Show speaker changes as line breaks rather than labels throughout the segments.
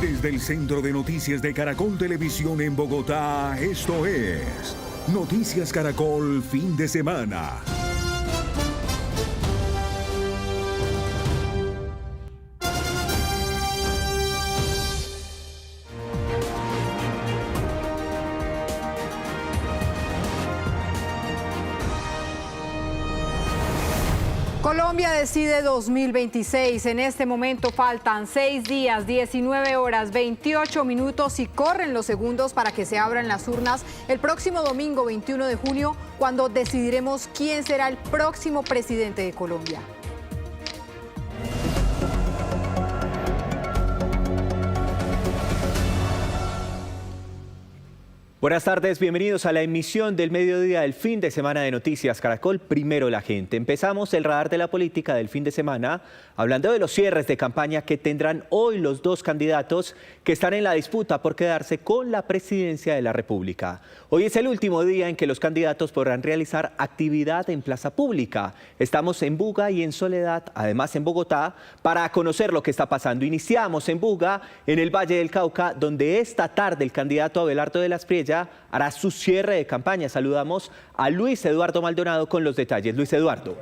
Desde el Centro de Noticias de Caracol Televisión en Bogotá, esto es Noticias Caracol Fin de Semana.
Colombia decide 2026. En este momento faltan 6 días, 19 horas, 28 minutos y corren los segundos para que se abran las urnas el próximo domingo 21 de junio, cuando decidiremos quién será el próximo presidente de Colombia.
Buenas tardes, bienvenidos a la emisión del mediodía del fin de semana de Noticias Caracol, Primero la Gente. Empezamos el radar de la política del fin de semana hablando de los cierres de campaña que tendrán hoy los dos candidatos que están en la disputa por quedarse con la presidencia de la República. Hoy es el último día en que los candidatos podrán realizar actividad en plaza pública. Estamos en Buga y en Soledad, además en Bogotá, para conocer lo que está pasando. Iniciamos en Buga, en el Valle del Cauca, donde esta tarde el candidato Abelardo de la Espriella hará su cierre de campaña. Saludamos a Luis Eduardo Maldonado con los detalles. Luis Eduardo.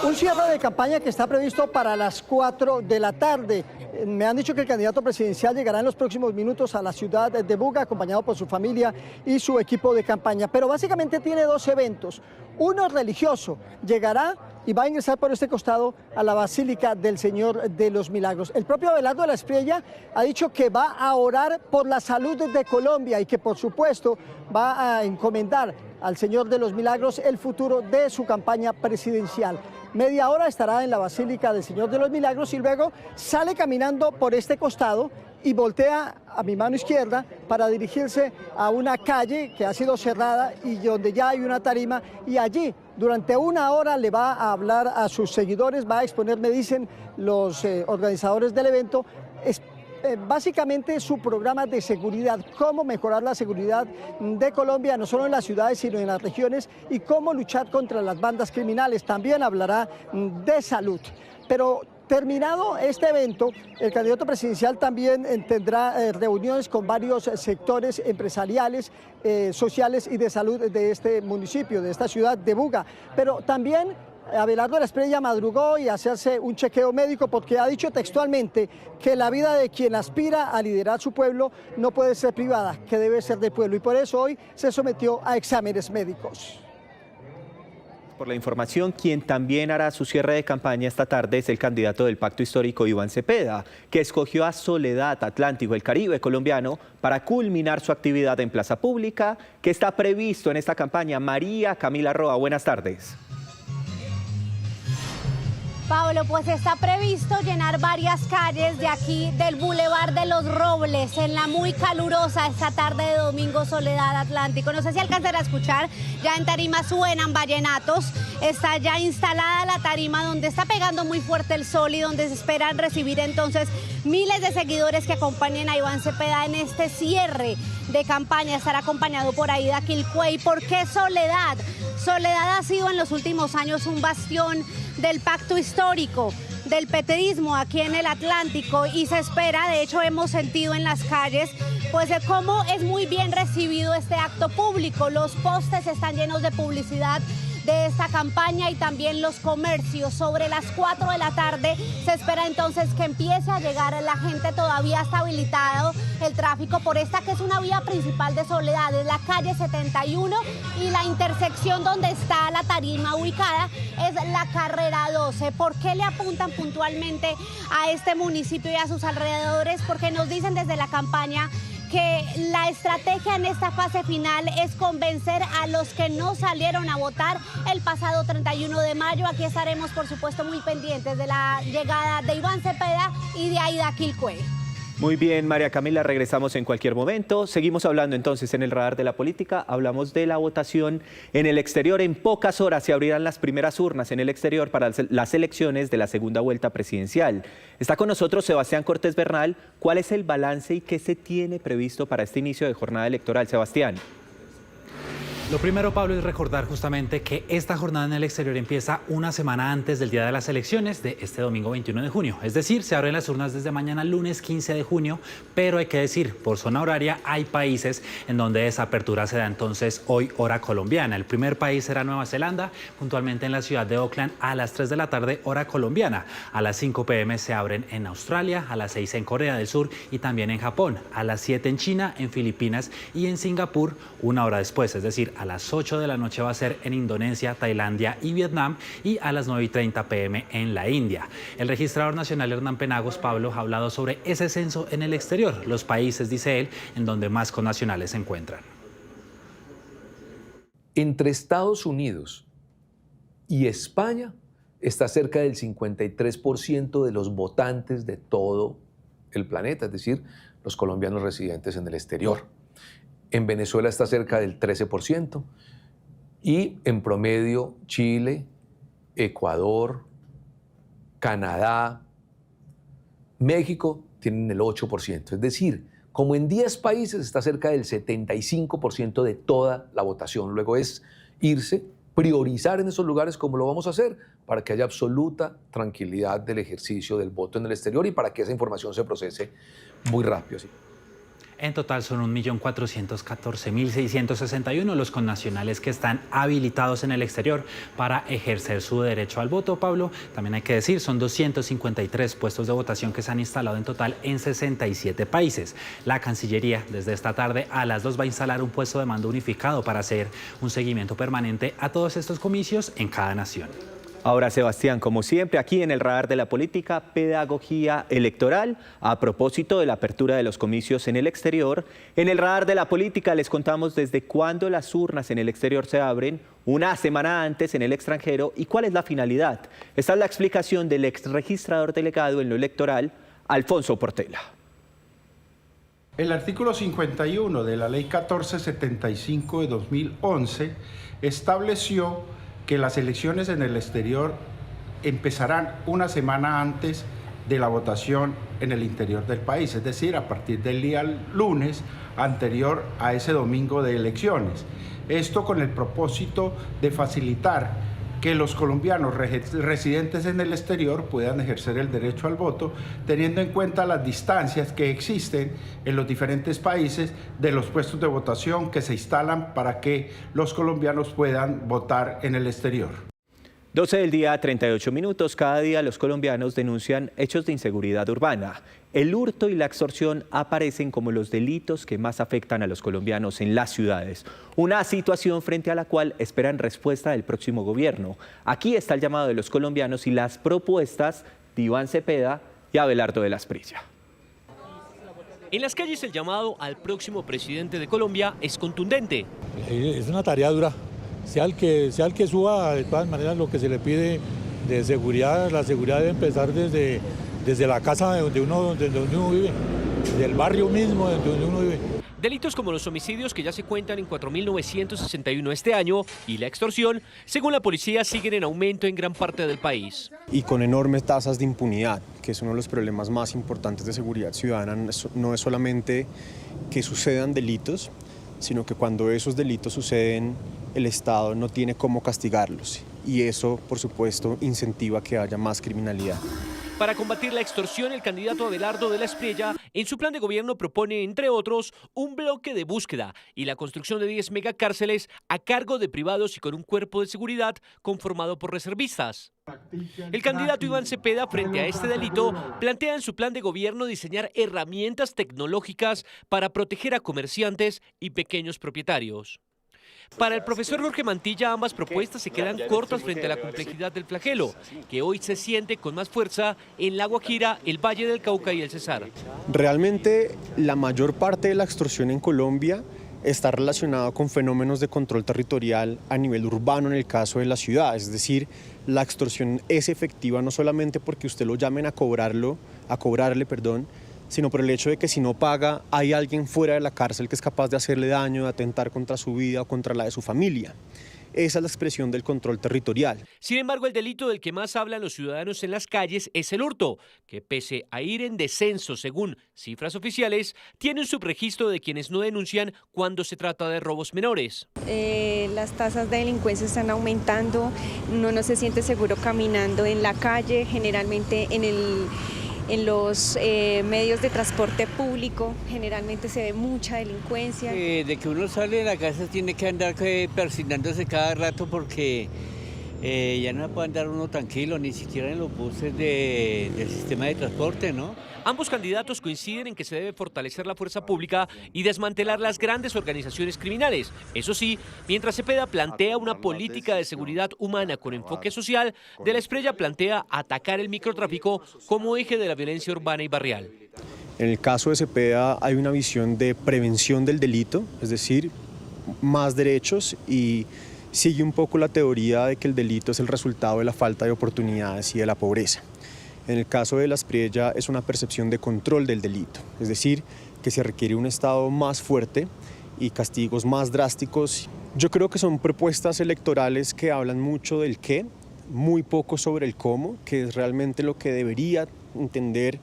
Un cierre de campaña que está previsto para las 4 de la tarde. Me han dicho que el candidato presidencial llegará en los próximos minutos a la ciudad de Buga, acompañado por su familia y su equipo de campaña. Pero básicamente tiene dos eventos. Uno religioso, llegará y va a ingresar por este costado a la Basílica del Señor de los Milagros. El propio Abelardo de la Espriella ha dicho que va a orar por la salud de Colombia y que por supuesto va a encomendar al Señor de los Milagros el futuro de su campaña presidencial. Media hora estará en la Basílica del Señor de los Milagros y luego sale caminando por este costado y voltea a mi mano izquierda para dirigirse a una calle que ha sido cerrada y donde ya hay una tarima, y allí durante una hora le va a hablar a sus seguidores, va a exponer, me dicen los organizadores del evento, básicamente su programa de seguridad, cómo mejorar la seguridad de Colombia, no solo en las ciudades, sino en las regiones, y cómo luchar contra las bandas criminales. También hablará de salud. Pero terminado este evento, el candidato presidencial también tendrá reuniones con varios sectores empresariales, sociales y de salud de este municipio, de esta ciudad de Buga. Pero también Abelardo de la Espriella madrugó y hacerse un chequeo médico, porque ha dicho textualmente que la vida de quien aspira a liderar su pueblo no puede ser privada, que debe ser del pueblo, y por eso hoy se sometió a exámenes médicos.
Por la información, quien también hará su cierre de campaña esta tarde es el candidato del Pacto Histórico, Iván Cepeda, que escogió a Soledad, Atlántico, el Caribe colombiano, para culminar su actividad en plaza pública, que está previsto en esta campaña. María Camila Roa, buenas tardes.
Pablo, pues está previsto llenar varias calles de aquí del Boulevard de los Robles en la muy calurosa esta tarde de domingo, Soledad, Atlántico. No sé si alcanzará a escuchar, ya en tarima suenan vallenatos, está ya instalada la tarima donde está pegando muy fuerte el sol y donde se esperan recibir entonces miles de seguidores que acompañen a Iván Cepeda en este cierre de campaña. Estará acompañado por Aida Quilcuey. ¿Por qué Soledad? Soledad ha sido en los últimos años un bastión del pacto histórico, del petrismo aquí en el Atlántico, y se espera, de hecho hemos sentido en las calles, pues de cómo es muy bien recibido este acto público. Los postes están llenos de publicidad de esta campaña y también los comercios. Sobre las 4 de la tarde se espera entonces que empiece a llegar la gente. Todavía está habilitado el tráfico por esta que es una vía principal de Soledad, es la calle 71, y la intersección donde está la tarima ubicada es la carrera 12. ¿Por qué le apuntan puntualmente a este municipio y a sus alrededores? Porque nos dicen desde la campaña que la estrategia en esta fase final es convencer a los que no salieron a votar el pasado 31 de mayo. Aquí estaremos, por supuesto, muy pendientes de la llegada de Iván Cepeda y de Aida Quilcuey.
Muy bien, María Camila, regresamos en cualquier momento. Seguimos hablando entonces en el radar de la política. Hablamos de la votación en el exterior. En pocas horas se abrirán las primeras urnas en el exterior para las elecciones de la segunda vuelta presidencial. Está con nosotros Sebastián Cortés Bernal. ¿Cuál es el balance y qué se tiene previsto para este inicio de jornada electoral, Sebastián?
Lo primero, Pablo, es recordar justamente que esta jornada en el exterior empieza una semana antes del día de las elecciones de este domingo 21 de junio. Es decir, se abren las urnas desde mañana lunes 15 de junio, pero hay que decir, por zona horaria hay países en donde esa apertura se da entonces hoy hora colombiana. El primer país será Nueva Zelanda, puntualmente en la ciudad de Auckland a las 3 de la tarde hora colombiana. A las 5 p.m. se abren en Australia, a las 6 en Corea del Sur y también en Japón, a las 7 en China, en Filipinas y en Singapur una hora después, es decir, a las 8 de la noche va a ser en Indonesia, Tailandia y Vietnam y a las 9:30 p.m. en la India. El registrador nacional Hernán Penagos, Pablo, ha hablado sobre ese censo en el exterior, los países, dice él, en donde más connacionales se encuentran.
Entre Estados Unidos y España está cerca del 53% de los votantes de todo el planeta, es decir, los colombianos residentes en el exterior. En Venezuela está cerca del 13% y en promedio Chile, Ecuador, Canadá, México tienen el 8%. Es decir, como en 10 países está cerca del 75% de toda la votación. Luego es irse, priorizar en esos lugares como lo vamos a hacer para que haya absoluta tranquilidad del ejercicio del voto en el exterior y para que esa información se procese muy rápido. ¿Sí?
En total son 1.414.661 los connacionales que están habilitados en el exterior para ejercer su derecho al voto, Pablo. También hay que decir, son 253 puestos de votación que se han instalado en total en 67 países. La Cancillería desde esta tarde a las 2 va a instalar un puesto de mando unificado para hacer un seguimiento permanente a todos estos comicios en cada nación.
Ahora, Sebastián, como siempre, aquí en el radar de la política, pedagogía electoral. A propósito de la apertura de los comicios en el exterior, en el radar de la política les contamos desde cuándo las urnas en el exterior se abren, una semana antes en el extranjero, y cuál es la finalidad. Esta es la explicación del exregistrador delegado en lo electoral, Alfonso Portela.
El artículo 51 de la Ley 1475 de 2011 estableció que las elecciones en el exterior empezarán una semana antes de la votación en el interior del país, es decir, a partir del día lunes anterior a ese domingo de elecciones. Esto con el propósito de facilitar que los colombianos residentes en el exterior puedan ejercer el derecho al voto, teniendo en cuenta las distancias que existen en los diferentes países de los puestos de votación que se instalan para que los colombianos puedan votar en el exterior.
12 del día, 38 minutos. Cada día los colombianos denuncian hechos de inseguridad urbana. El hurto y la extorsión aparecen como los delitos que más afectan a los colombianos en las ciudades. Una situación frente a la cual esperan respuesta del próximo gobierno. Aquí está el llamado de los colombianos y las propuestas de Iván Cepeda y Abelardo de la Espriella.
En las calles el llamado al próximo presidente de Colombia es contundente.
Es una tarea dura. Sea el que suba, de todas maneras lo que se le pide de seguridad, la seguridad debe empezar desde la casa donde uno vive, del barrio mismo donde uno vive.
Delitos como los homicidios, que ya se cuentan en 4.961 este año, y la extorsión, según la policía, siguen en aumento en gran parte del país.
Y con enormes tasas de impunidad, que es uno de los problemas más importantes de seguridad ciudadana. No es solamente que sucedan delitos, sino que cuando esos delitos suceden, el Estado no tiene cómo castigarlos. Y eso, por supuesto, incentiva que haya más criminalidad.
Para combatir la extorsión, el candidato Abelardo de la Espriella en su plan de gobierno propone, entre otros, un bloque de búsqueda y la construcción de 10 megacárceles a cargo de privados y con un cuerpo de seguridad conformado por reservistas. El candidato Iván Cepeda, frente a este delito, plantea en su plan de gobierno diseñar herramientas tecnológicas para proteger a comerciantes y pequeños propietarios. Para el profesor Jorge Mantilla, ambas propuestas se quedan cortas frente a la complejidad del flagelo, que hoy se siente con más fuerza en La Guajira, el Valle del Cauca y el Cesar.
Realmente la mayor parte de la extorsión en Colombia está relacionada con fenómenos de control territorial a nivel urbano en el caso de la ciudad. Es decir, la extorsión es efectiva no solamente porque usted lo llamen a cobrarle, sino por el hecho de que si no paga hay alguien fuera de la cárcel que es capaz de hacerle daño, de atentar contra su vida o contra la de su familia. esa es la expresión del control territorial.
Sin embargo, el delito del que más hablan los ciudadanos en las calles es el hurto, que pese a ir en descenso según cifras oficiales, tiene un subregistro de quienes no denuncian cuando se trata de robos menores.
Las tasas de delincuencia están aumentando, uno no se siente seguro caminando en la calle, generalmente en los medios de transporte público, generalmente se ve mucha delincuencia.
De que uno sale de la casa tiene que andar persignándose cada rato porque ya no puede andar uno tranquilo, ni siquiera en los buses del sistema de transporte, ¿no?
Ambos candidatos coinciden en que se debe fortalecer la fuerza pública y desmantelar las grandes organizaciones criminales. Eso sí, mientras Cepeda plantea una política de seguridad humana con enfoque social, De la Espriella plantea atacar el microtráfico como eje de la violencia urbana y barrial.
En el caso de Cepeda hay una visión de prevención del delito, es decir, más derechos, y sigue un poco la teoría de que el delito es el resultado de la falta de oportunidades y de la pobreza. En el caso de De la Espriella es una percepción de control del delito, es decir, que se requiere un Estado más fuerte y castigos más drásticos. Yo creo que son propuestas electorales que hablan mucho del qué, muy poco sobre el cómo, que es realmente lo que debería entender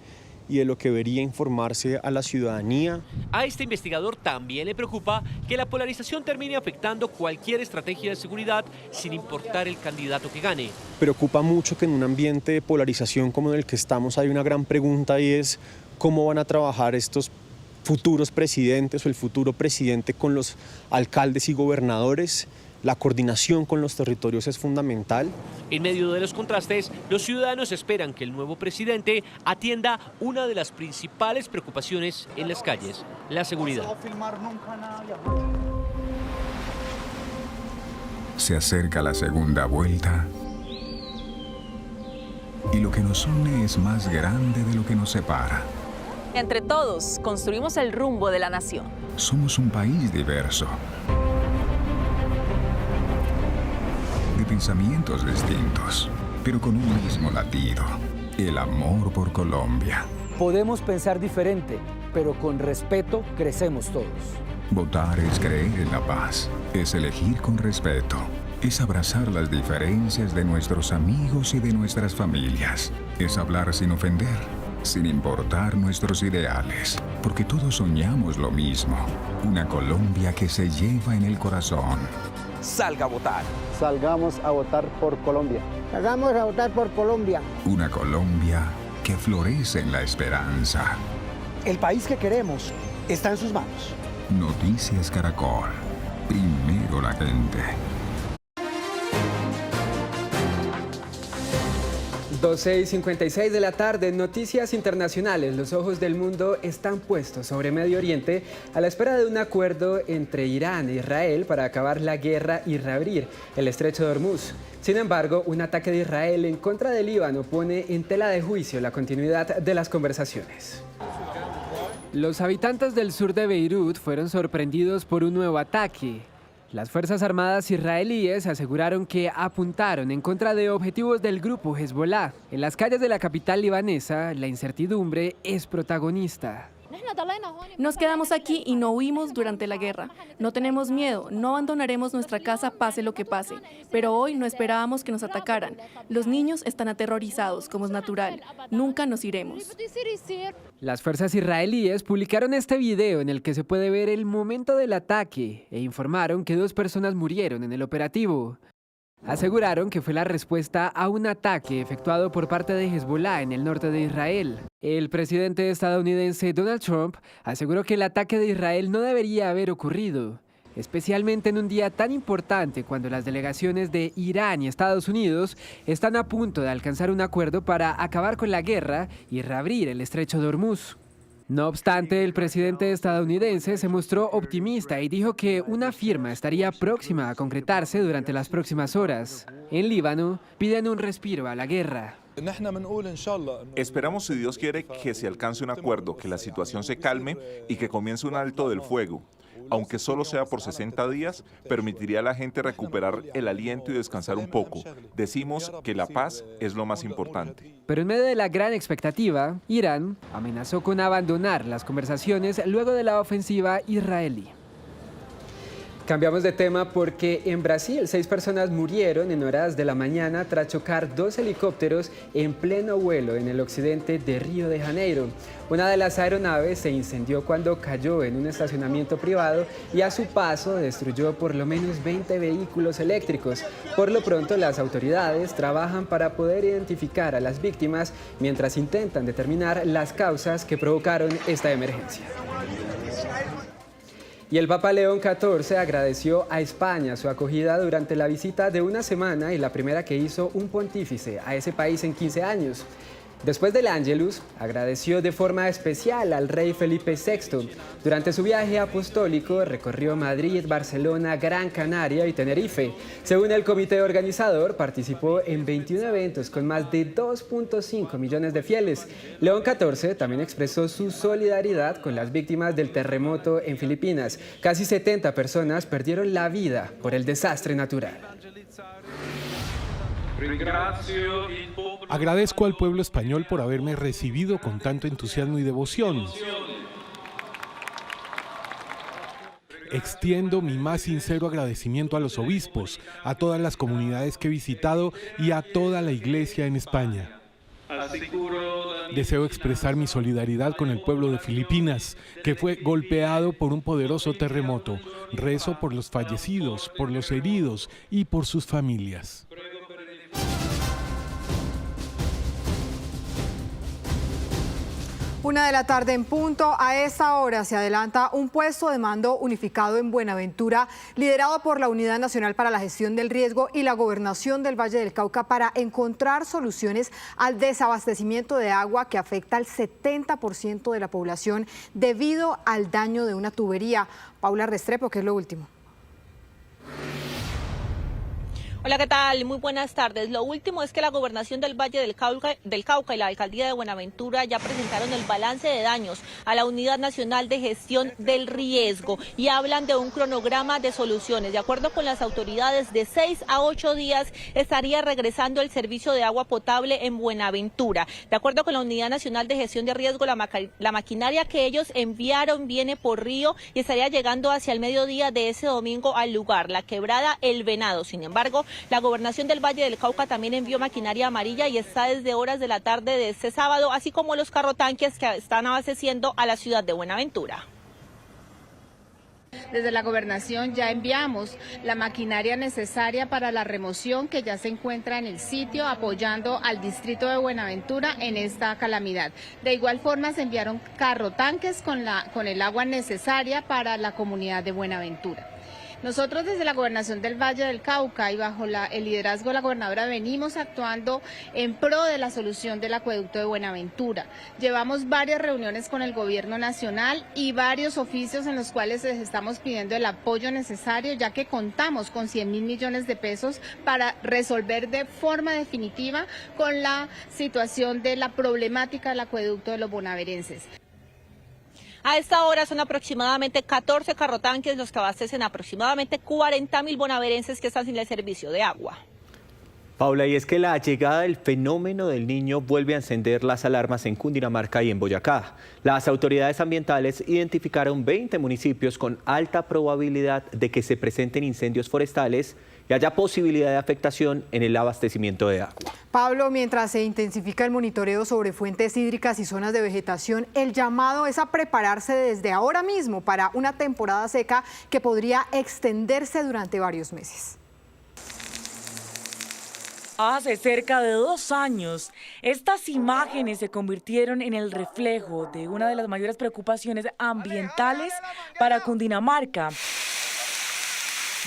y de lo que debería informarse a la ciudadanía.
A este investigador también le preocupa que la polarización termine afectando cualquier estrategia de seguridad sin importar el candidato que gane.
Preocupa mucho que en un ambiente de polarización como en el que estamos hay una gran pregunta y es cómo van a trabajar estos futuros presidentes o el futuro presidente con los alcaldes y gobernadores. La coordinación con los territorios es fundamental.
En medio de los contrastes, los ciudadanos esperan que el nuevo presidente atienda una de las principales preocupaciones en las calles, la seguridad.
Se acerca la segunda vuelta y lo que nos une es más grande de lo que nos separa.
Entre todos, construimos el rumbo de la nación.
Somos un país diverso, de pensamientos distintos, pero con un mismo latido, el amor por Colombia.
Podemos pensar diferente, pero con respeto crecemos todos.
Votar es creer en la paz, es elegir con respeto, es abrazar las diferencias de nuestros amigos y de nuestras familias, es hablar sin ofender, sin importar nuestros ideales, porque todos soñamos lo mismo, una Colombia que se lleva en el corazón.
Salga a votar.
Salgamos a votar por Colombia. Salgamos a votar por Colombia.
Una Colombia que florece en la esperanza.
El país que queremos está en sus manos.
Noticias Caracol. Primero la gente.
12:56 de la tarde, Noticias Internacionales. Los ojos del mundo están puestos sobre Medio Oriente a la espera de un acuerdo entre Irán e Israel para acabar la guerra y reabrir el estrecho de Hormuz. Sin embargo, un ataque de Israel en contra del Líbano pone en tela de juicio la continuidad de las conversaciones. Los habitantes del sur de Beirut fueron sorprendidos por un nuevo ataque. Las Fuerzas Armadas israelíes aseguraron que apuntaron en contra de objetivos del grupo Hezbollah. En las calles de la capital libanesa, la incertidumbre es protagonista.
Nos quedamos aquí y no huimos durante la guerra. No tenemos miedo, no abandonaremos nuestra casa pase lo que pase. Pero hoy no esperábamos que nos atacaran. Los niños están aterrorizados, como es natural. Nunca nos iremos.
Las fuerzas israelíes publicaron este video en el que se puede ver el momento del ataque e informaron que 2 personas murieron en el operativo. Aseguraron que fue la respuesta a un ataque efectuado por parte de Hezbollah en el norte de Israel. El presidente estadounidense Donald Trump aseguró que el ataque de Israel no debería haber ocurrido, especialmente en un día tan importante cuando las delegaciones de Irán y Estados Unidos están a punto de alcanzar un acuerdo para acabar con la guerra y reabrir el estrecho de Hormuz. No obstante, el presidente estadounidense se mostró optimista y dijo que una firma estaría próxima a concretarse durante las próximas horas. En Líbano, piden un respiro a la guerra.
Esperamos, si Dios quiere, que se alcance un acuerdo, que la situación se calme y que comience un alto del fuego. Aunque solo sea por 60 días, permitiría a la gente recuperar el aliento y descansar un poco. Decimos que la paz es lo más importante.
Pero en medio de la gran expectativa, Irán amenazó con abandonar las conversaciones luego de la ofensiva israelí. Cambiamos de tema porque en Brasil 6 personas murieron en horas de la mañana tras chocar 2 helicópteros en pleno vuelo en el occidente de Río de Janeiro. Una de las aeronaves se incendió cuando cayó en un estacionamiento privado y a su paso destruyó por lo menos 20 vehículos eléctricos. Por lo pronto, las autoridades trabajan para poder identificar a las víctimas mientras intentan determinar las causas que provocaron esta emergencia. Y el Papa León XIV agradeció a España su acogida durante la visita de una semana y la primera que hizo un pontífice a ese país en 15 años. Después del Ángelus, agradeció de forma especial al rey Felipe VI. Durante su viaje apostólico recorrió Madrid, Barcelona, Gran Canaria y Tenerife. Según el comité organizador, participó en 21 eventos con más de 2.5 millones de fieles. León XIV también expresó su solidaridad con las víctimas del terremoto en Filipinas. Casi 70 personas perdieron la vida por el desastre natural.
Agradezco al pueblo español por haberme recibido con tanto entusiasmo y devoción. Extiendo mi más sincero agradecimiento a los obispos, a todas las comunidades que he visitado y a toda la Iglesia en España. Deseo expresar mi solidaridad con el pueblo de Filipinas, que fue golpeado por un poderoso terremoto. Rezo por los fallecidos, por los heridos y por sus familias.
1 de la tarde en punto. A esta hora se adelanta un puesto de mando unificado en Buenaventura, liderado por la Unidad Nacional para la Gestión del Riesgo y la Gobernación del Valle del Cauca, para encontrar soluciones al desabastecimiento de agua que afecta al 70% de la población debido al daño de una tubería. Paula Restrepo, ¿qué es lo último?
Hola, ¿qué tal? Muy buenas tardes. Lo último es que la Gobernación del Valle del Cauca y la Alcaldía de Buenaventura ya presentaron el balance de daños a la Unidad Nacional de Gestión del Riesgo y hablan de un cronograma de soluciones. De acuerdo con las autoridades, de 6 a 8 días estaría regresando el servicio de agua potable en Buenaventura. De acuerdo con la Unidad Nacional de Gestión de Riesgo, la maquinaria que ellos enviaron viene por río y estaría llegando hacia el mediodía de ese domingo al lugar, la quebrada El Venado. Sin embargo, la Gobernación del Valle del Cauca también envió maquinaria amarilla y está desde horas de la tarde de este sábado, así como los carrotanques que están abasteciendo a la ciudad de Buenaventura.
Desde la Gobernación ya enviamos la maquinaria necesaria para la remoción, que ya se encuentra en el sitio apoyando al distrito de Buenaventura en esta calamidad. De igual forma se enviaron carrotanques con el agua necesaria para la comunidad de Buenaventura. Nosotros desde la Gobernación del Valle del Cauca y bajo el liderazgo de la gobernadora venimos actuando en pro de la solución del acueducto de Buenaventura. Llevamos varias reuniones con el gobierno nacional y varios oficios en los cuales les estamos pidiendo el apoyo necesario, ya que contamos con 100.000 millones de pesos para resolver de forma definitiva con la situación de la problemática del acueducto de los bonaverenses.
A esta hora son aproximadamente 14 carrotanques los que abastecen aproximadamente 40.000 bonaverenses que están sin el servicio de agua.
Paula, y es que la llegada del fenómeno del Niño vuelve a encender las alarmas en Cundinamarca y en Boyacá. Las autoridades ambientales identificaron 20 municipios con alta probabilidad de que se presenten incendios forestales y haya posibilidad de afectación en el abastecimiento de agua.
Pablo, mientras se intensifica el monitoreo sobre fuentes hídricas y zonas de vegetación, el llamado es a prepararse desde ahora mismo para una temporada seca que podría extenderse durante varios meses.
Hace cerca de 2 años, estas imágenes se convirtieron en el reflejo de una de las mayores preocupaciones ambientales para Cundinamarca.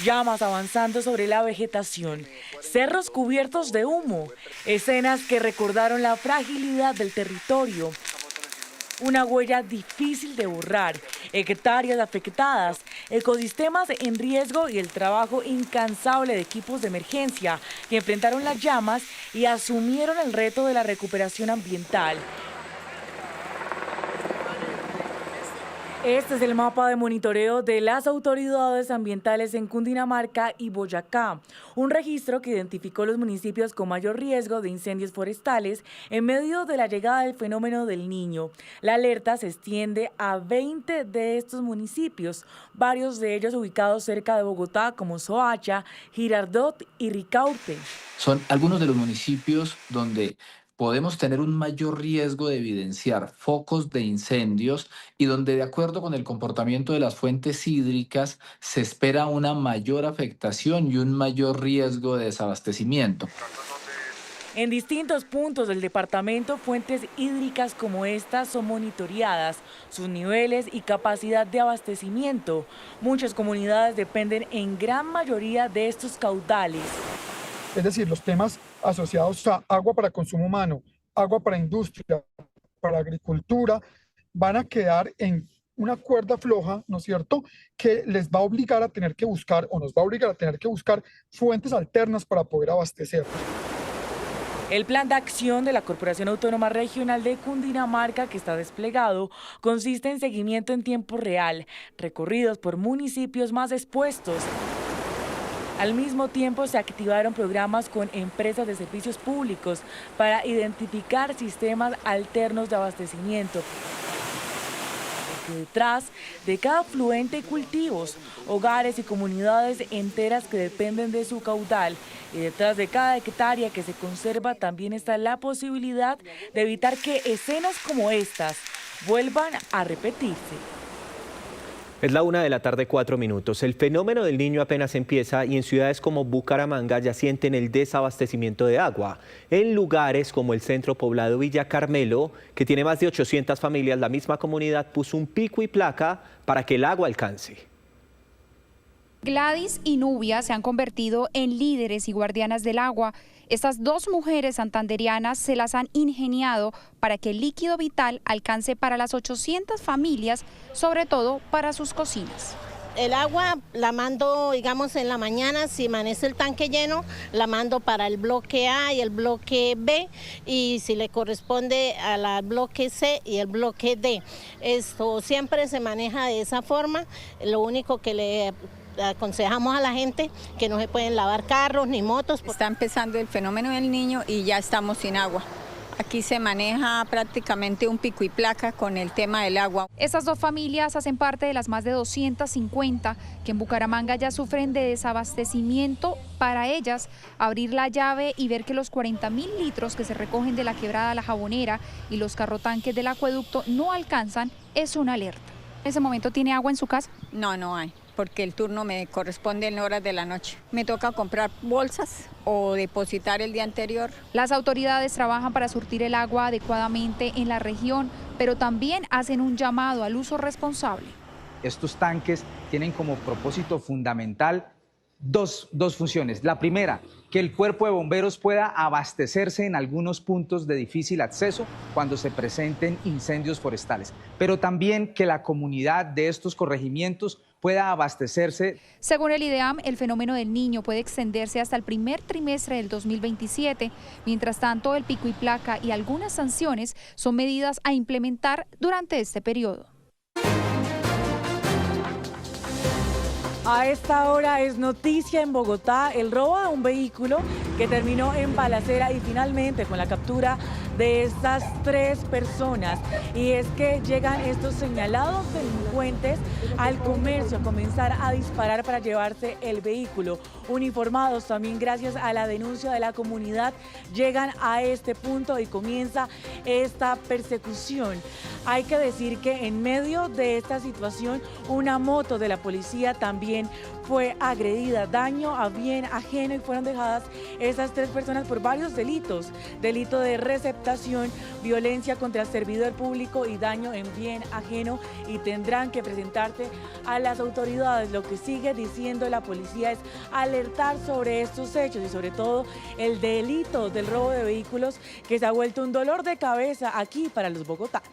Llamas avanzando sobre la vegetación, cerros cubiertos de humo, escenas que recordaron la fragilidad del territorio. Una huella difícil de borrar, hectáreas afectadas, ecosistemas en riesgo y el trabajo incansable de equipos de emergencia que enfrentaron las llamas y asumieron el reto de la recuperación ambiental. Este es el mapa de monitoreo de las autoridades ambientales en Cundinamarca y Boyacá, un registro que identificó los municipios con mayor riesgo de incendios forestales en medio de la llegada del fenómeno del Niño. La alerta se extiende a 20 de estos municipios, varios de ellos ubicados cerca de Bogotá como Soacha, Girardot y Ricaurte.
Son algunos de los municipios donde podemos tener un mayor riesgo de evidenciar focos de incendios y donde, de acuerdo con el comportamiento de las fuentes hídricas, se espera una mayor afectación y un mayor riesgo de desabastecimiento.
En distintos puntos del departamento, fuentes hídricas como estas son monitoreadas, sus niveles y capacidad de abastecimiento. Muchas comunidades dependen en gran mayoría de estos caudales.
Es decir, los temas asociados a agua para consumo humano, agua para industria, para agricultura, van a quedar en una cuerda floja, ¿no es cierto?, que les va a obligar a tener que buscar, o nos va a obligar a tener que buscar fuentes alternas para poder abastecer.
El plan de acción de la Corporación Autónoma Regional de Cundinamarca que está desplegado consiste en seguimiento en tiempo real, recorridos por municipios más expuestos. Al mismo tiempo se activaron programas con empresas de servicios públicos para identificar sistemas alternos de abastecimiento. Porque detrás de cada afluente hay cultivos, hogares y comunidades enteras que dependen de su caudal. Y detrás de cada hectárea que se conserva también está la posibilidad de evitar que escenas como estas vuelvan a repetirse.
Es la 1:04 p.m. El fenómeno del Niño apenas empieza y en ciudades como Bucaramanga ya sienten el desabastecimiento de agua. En lugares como el centro poblado Villa Carmelo, que tiene más de 800 familias, la misma comunidad puso un pico y placa para que el agua alcance.
Gladys y Nubia se han convertido en líderes y guardianas del agua. Estas dos mujeres santanderianas se las han ingeniado para que el líquido vital alcance para las 800 familias, sobre todo para sus cocinas.
El agua la mando, digamos, en la mañana, si amanece el tanque lleno, la mando para el bloque A y el bloque B, y si le corresponde al bloque C y el bloque D. Esto siempre se maneja de esa forma. Lo único que le aconsejamos a la gente que no se pueden lavar carros ni motos.
Está empezando el fenómeno del Niño y ya estamos sin agua. Aquí se maneja prácticamente un pico y placa con el tema del agua.
Estas dos familias hacen parte de las más de 250 que en Bucaramanga ya sufren de desabastecimiento. Para ellas, abrir la llave y ver que los 40.000 litros que se recogen de la quebrada La Jabonera y los carrotanques del acueducto no alcanzan es una alerta. ¿En ese momento tiene agua en su casa?
No, no hay, porque el turno me corresponde en horas de la noche. Me toca comprar bolsas o depositar el día anterior.
Las autoridades trabajan para surtir el agua adecuadamente en la región, pero también hacen un llamado al uso responsable.
Estos tanques tienen como propósito fundamental dos funciones. La primera, que el cuerpo de bomberos pueda abastecerse en algunos puntos de difícil acceso cuando se presenten incendios forestales, pero también que la comunidad de estos corregimientos pueda abastecerse.
Según el IDEAM, el fenómeno del Niño puede extenderse hasta el primer trimestre del 2027. Mientras tanto, el pico y placa y algunas sanciones son medidas a implementar durante este periodo.
A esta hora es noticia en Bogotá el robo de un vehículo que terminó en balacera y finalmente con la captura de estas 3 personas. Y es que llegan estos señalados delincuentes al comercio a comenzar a disparar para llevarse el vehículo. Uniformados también gracias a la denuncia de la comunidad llegan a este punto y comienza esta persecución. Hay que decir que en medio de esta situación una moto de la policía también fue agredida, daño a bien ajeno, y fueron dejadas estas 3 personas por varios delitos: delito de receptación, violencia contra el servidor público y daño en bien ajeno, y tendrán que presentarse a las autoridades. Lo que sigue diciendo la policía es alertar sobre estos hechos y sobre todo el delito del robo de vehículos, que se ha vuelto un dolor de cabeza aquí para los bogotanos.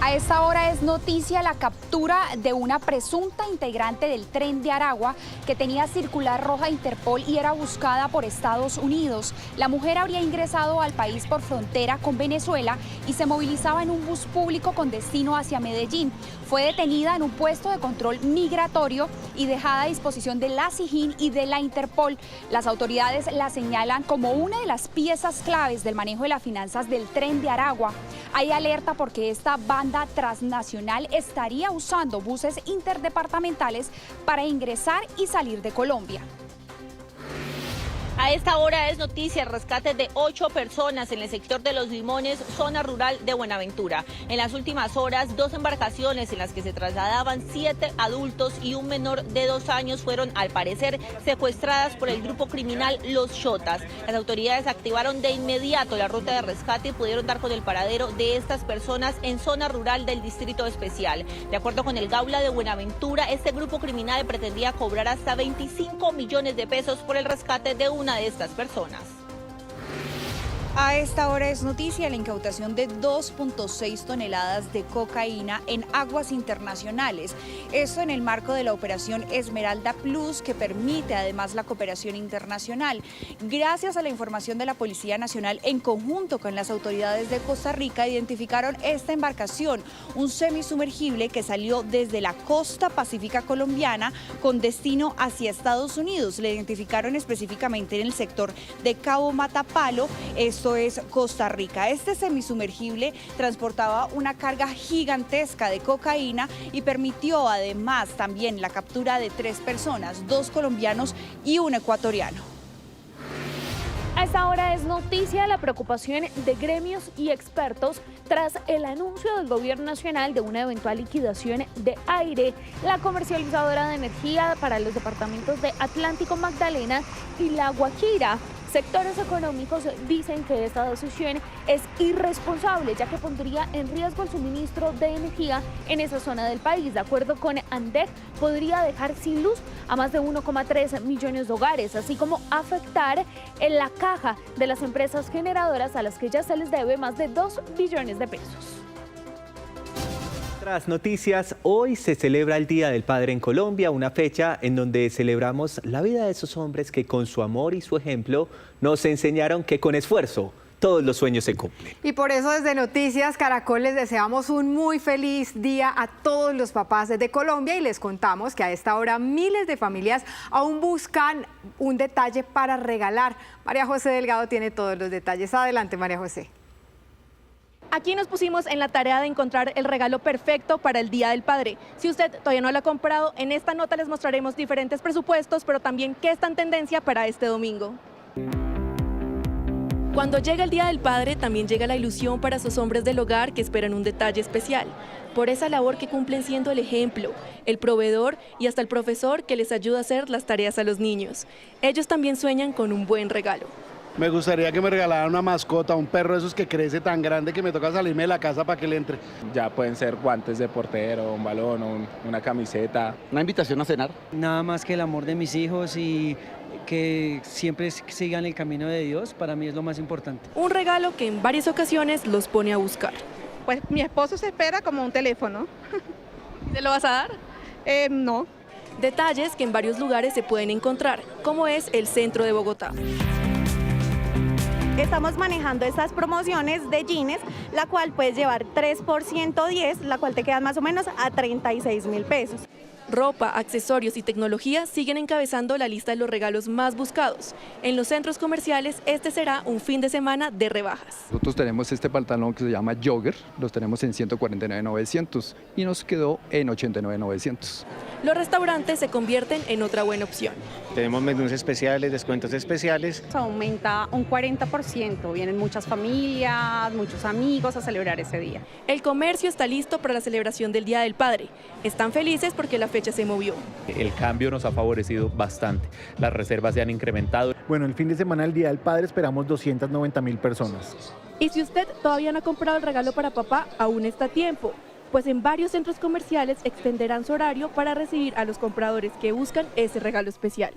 A esta hora es noticia la captura de una presunta integrante del Tren de Aragua que tenía circular roja Interpol y era buscada por Estados Unidos. La mujer habría ingresado al país por frontera con Venezuela y se movilizaba en un bus público con destino hacia Medellín. Fue detenida en un puesto de control migratorio y dejada a disposición de la SIJIN y de la Interpol. Las autoridades la señalan como una de las piezas claves del manejo de las finanzas del Tren de Aragua. Hay alerta porque esta banda transnacional estaría usando buses interdepartamentales para ingresar y salir de Colombia.
A esta hora es noticia el rescate de 8 personas en el sector de Los Limones, zona rural de Buenaventura. En las últimas horas, 2 embarcaciones en las que se trasladaban 7 adultos y un menor de 2 años fueron, al parecer, secuestradas por el grupo criminal Los Chotas. Las autoridades activaron de inmediato la ruta de rescate y pudieron dar con el paradero de estas personas en zona rural del Distrito Especial. De acuerdo con el Gaula de Buenaventura, este grupo criminal pretendía cobrar hasta 25 millones de pesos por el rescate de una de estas personas.
A esta hora es noticia la incautación de 2.6 toneladas de cocaína en aguas internacionales. Esto en el marco de la operación Esmeralda Plus, que permite además la cooperación internacional. Gracias a la información de la Policía Nacional, en conjunto con las autoridades de Costa Rica, identificaron esta embarcación, un semisumergible que salió desde la costa pacífica colombiana con destino hacia Estados Unidos. Le identificaron específicamente en el sector de Cabo Matapalo. Esto es Costa Rica. Este semisumergible transportaba una carga gigantesca de cocaína y permitió además también la captura de 3 personas, 2 colombianos y un ecuatoriano.
A esta hora es noticia la preocupación de gremios y expertos tras el anuncio del gobierno nacional de una eventual liquidación de Aire, la comercializadora de energía para los departamentos de Atlántico, Magdalena y La Guajira. Sectores económicos dicen que esta decisión es irresponsable, ya que pondría en riesgo el suministro de energía en esa zona del país. De acuerdo con ANDEC, podría dejar sin luz a más de 1,3 millones de hogares, así como afectar en la caja de las empresas generadoras a las que ya se les debe más de 2 billones de pesos.
Otras noticias, hoy se celebra el Día del Padre en Colombia, una fecha en donde celebramos la vida de esos hombres que con su amor y su ejemplo nos enseñaron que con esfuerzo todos los sueños se cumplen.
Y por eso desde Noticias Caracol les deseamos un muy feliz día a todos los papás de Colombia y les contamos que a esta hora miles de familias aún buscan un detalle para regalar. María José Delgado tiene todos los detalles. Adelante, María José.
Aquí nos pusimos en la tarea de encontrar el regalo perfecto para el Día del Padre. Si usted todavía no lo ha comprado, en esta nota les mostraremos diferentes presupuestos, pero también qué está en tendencia para este domingo. Cuando llega el Día del Padre, también llega la ilusión para esos hombres del hogar que esperan un detalle especial. Por esa labor que cumplen siendo el ejemplo, el proveedor y hasta el profesor que les ayuda a hacer las tareas a los niños. Ellos también sueñan con un buen regalo.
Me gustaría que me regalaran una mascota, un perro de esos que crece tan grande que me toca salirme de la casa para que le entre.
Ya pueden ser guantes de portero, un balón, una camiseta.
Una invitación a cenar.
Nada más que el amor de mis hijos y que siempre sigan el camino de Dios, para mí es lo más importante.
Un regalo que en varias ocasiones los pone a buscar.
Pues mi esposo se espera como un teléfono.
¿Te lo vas a dar?
No.
Detalles que en varios lugares se pueden encontrar, como es el centro de Bogotá.
Estamos manejando estas promociones de jeans, la cual puedes llevar 3 por 110, la cual te quedan más o menos a 36.000 pesos.
Ropa, accesorios y tecnología siguen encabezando la lista de los regalos más buscados. En los centros comerciales, este será un fin de semana de rebajas.
Nosotros tenemos este pantalón que se llama jogger, los tenemos en 149.900 y nos quedó en 89.900.
Los restaurantes se convierten en otra buena opción.
Tenemos menús especiales, descuentos especiales.
Aumenta un 40%, vienen muchas familias, muchos amigos a celebrar ese día.
El comercio está listo para la celebración del Día del Padre. Están felices porque la fecha se movió.
El cambio nos ha favorecido bastante, las reservas se han incrementado.
Bueno, el fin de semana del Día del Padre esperamos 290.000 personas.
Y si usted todavía no ha comprado el regalo para papá, aún está a tiempo, pues en varios centros comerciales extenderán su horario para recibir a los compradores que buscan ese regalo especial.